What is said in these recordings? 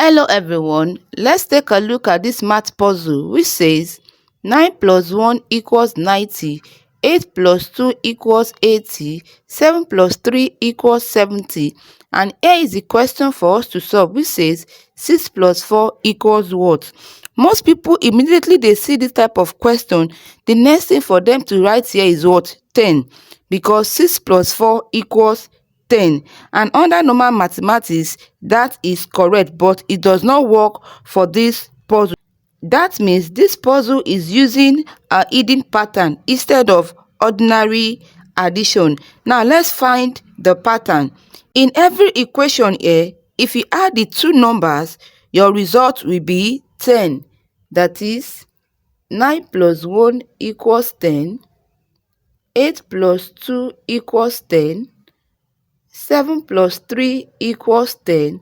Hello everyone, let's take a look at this math puzzle which says 9 plus 1 equals 90, 8 plus 2 equals 80, 7 plus 3 equals 70, and here is the question for us to solve which says 6 plus 4 equals what? Most people immediately they see this type of question, the next thing for them to write here is what? 10, because 6 plus 4 equals 10, and under normal mathematics that is correct, but it does not work for this puzzle. That means this puzzle is using a hidden pattern instead of ordinary addition. Now let's find the pattern. In every equation here, if you add the two numbers, your result will be 10. That is 9 plus 1 equals 10, 8 plus 2 equals 10, 7 plus 3 equals 10,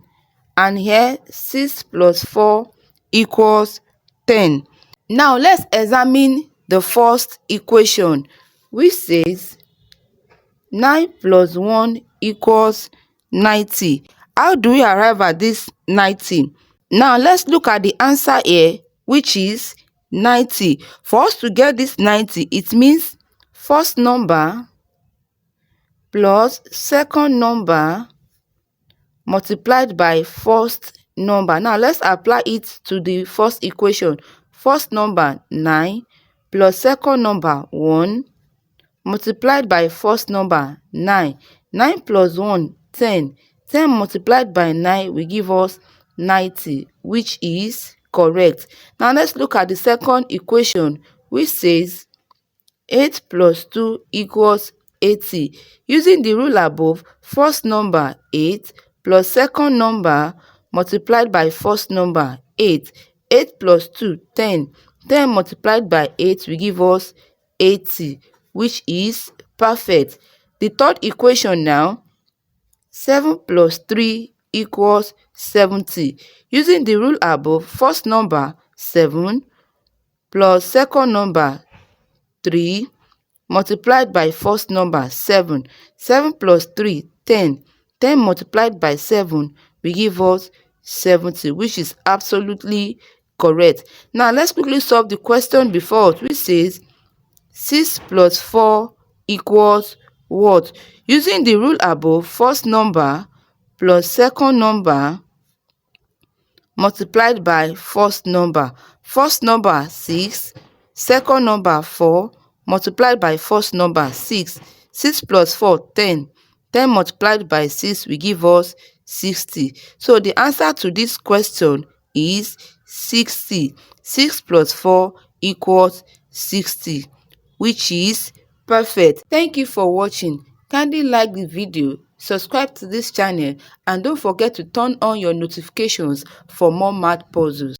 and here 6 plus 4 equals 10. Now let's examine the first equation which says 9 plus 1 equals 90. How do we arrive at this 90? Now let's look at the answer here which is 90. For us to get this 90, it means first number plus second number multiplied by first number. Now let's apply it to the first equation. First number 9 plus second number 1 multiplied by first number 9. 9 plus 1 10. 10 multiplied by 9 will give us 90, which is correct. Now let's look at the second equation which says 8 plus 2 equals 80. Using the rule above, first number 8 plus second number multiplied by first number 8. 8 plus 2 10. 10 multiplied by 8 will give us 80, which is perfect. The third equation now, 7 plus 3 equals 70. Using the rule above, first number 7 plus second number 3 multiplied by first number 7. 7 plus 3 10. 10 multiplied by 7 will give us 70, which is absolutely correct. Now let's quickly solve the question before us, which says 6 plus 4 equals what? Using the rule above, first number plus second number multiplied by first number. First number 6, second number 4 multiplied by first number 6. 6 plus 4 10. 10 multiplied by 6 will give us 60. So the answer to this question is 60. 6 plus 4 equals 60, which is perfect. Thank you for watching. Kindly like the video, subscribe to this channel, and don't forget to turn on your notifications for more math puzzles.